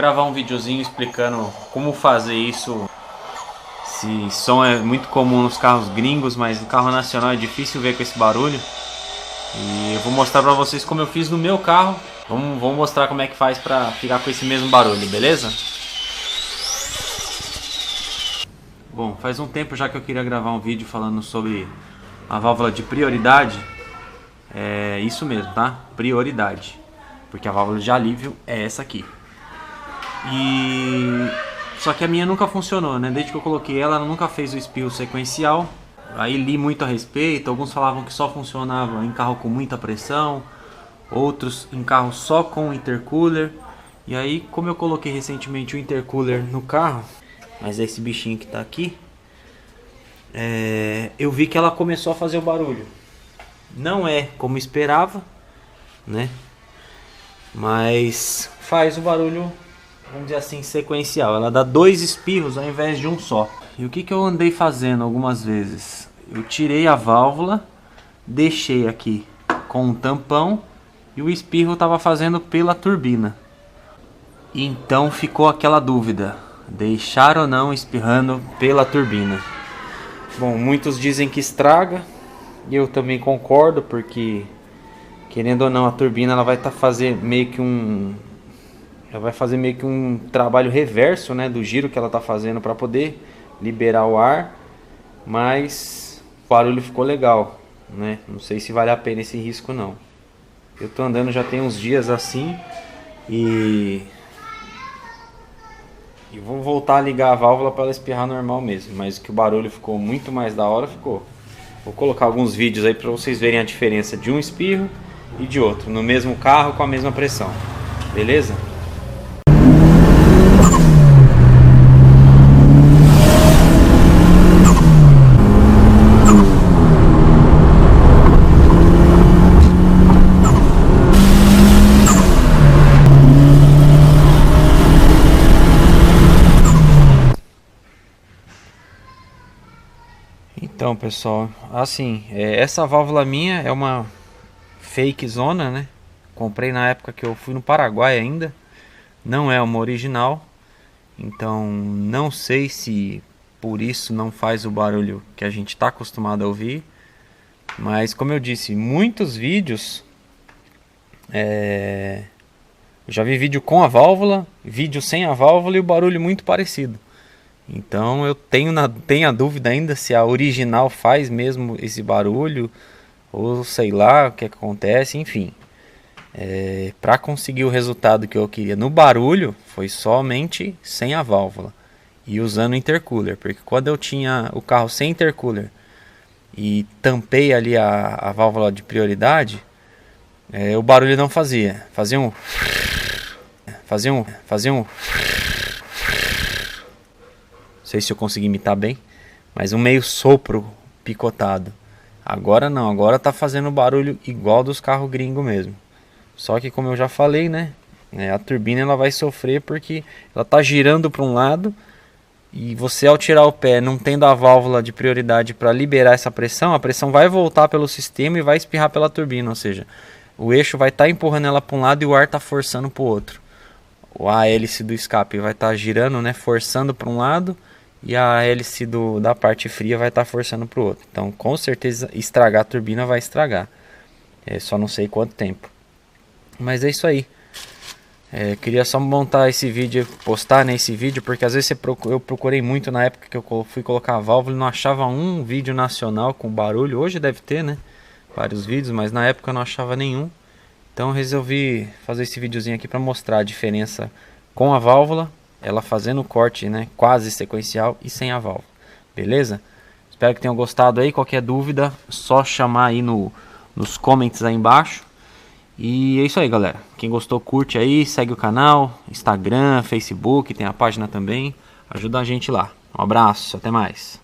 gravar um videozinho explicando como fazer isso. Esse som é muito comum nos carros gringos, mas no carro nacional é difícil ver com esse barulho. E eu vou mostrar pra vocês como eu fiz no meu carro. Vamos mostrar como é que faz pra ficar com esse mesmo barulho, beleza? Bom, faz um tempo já que eu queria gravar um vídeo falando sobre a válvula de prioridade. É isso mesmo, tá? Prioridade. Porque a válvula de alívio é essa aqui. Só que a minha nunca funcionou, né? Desde que eu coloquei ela nunca fez o espirro sequencial. Aí li muito a respeito. Alguns falavam que só funcionava em carro com muita pressão, outros em carro só com intercooler. E aí, como eu coloquei recentemente o intercooler no carro, mas é esse bichinho que tá aqui, eu vi que ela começou a fazer o barulho. Não é como esperava, né? Mas faz o barulho, vamos dizer assim, sequencial. Ela dá 2 espirros ao invés de um só. E o que eu andei fazendo algumas vezes? Eu tirei a válvula, deixei aqui com um tampão e o espirro estava fazendo pela turbina. Então ficou aquela dúvida: deixar ou não espirrando pela turbina? Bom, muitos dizem que estraga. Eu também concordo, porque querendo ou não a turbina ela vai fazer meio que um trabalho reverso, né, do giro que ela está fazendo para poder liberar o ar, mas o barulho ficou legal, né? Não sei se vale a pena esse risco não. Eu tô andando já tem uns dias assim e vou voltar a ligar a válvula para ela espirrar normal mesmo, mas que o barulho ficou muito mais da hora, ficou. Vou colocar alguns vídeos aí para vocês verem a diferença de um espirro e de outro, no mesmo carro com a mesma pressão, beleza? Então, pessoal, assim, essa válvula minha é uma fake zona, né? Comprei na época que eu fui no Paraguai ainda. Não é uma original. Então, não sei se por isso não faz o barulho que a gente está acostumado a ouvir. Mas, como eu disse, muitos vídeos... Eu já vi vídeo com a válvula, vídeo sem a válvula e o barulho muito parecido. Então eu tenho a dúvida ainda se a original faz mesmo esse barulho, ou sei lá o que acontece, enfim. Para conseguir o resultado que eu queria no barulho, foi somente sem a válvula e usando o intercooler. Porque quando eu tinha o carro sem intercooler e tampei ali a válvula de prioridade, o barulho não fazia. Fazia um... Não sei se eu consegui imitar bem, mas um meio sopro picotado. Agora não, agora tá fazendo barulho igual dos carros gringos mesmo. Só que, como eu já falei, né, a turbina ela vai sofrer porque ela tá girando para um lado e você, ao tirar o pé, não tendo a válvula de prioridade para liberar essa pressão, a pressão vai voltar pelo sistema e vai espirrar pela turbina, ou seja, o eixo vai estar empurrando ela para um lado e o ar tá forçando para o outro. A hélice do escape vai estar girando, né, forçando para um lado, e a hélice da parte fria vai estar forçando para o outro. Então, com certeza, estragar a turbina vai estragar. Só não sei quanto tempo. Mas é isso aí. Queria só montar esse vídeo, postar nesse vídeo, porque às vezes eu procurei muito na época que eu fui colocar a válvula e não achava um vídeo nacional com barulho. Hoje deve ter, né? Vários vídeos, mas na época eu não achava nenhum. Então eu resolvi fazer esse videozinho aqui para mostrar a diferença com a válvula, ela fazendo o corte, né, quase sequencial, e sem a válvula. Beleza? Espero que tenham gostado aí. Qualquer dúvida, só chamar aí nos comments aí embaixo. E é isso aí, galera. Quem gostou, curte aí, segue o canal, Instagram, Facebook, tem a página também. Ajuda a gente lá. Um abraço, até mais.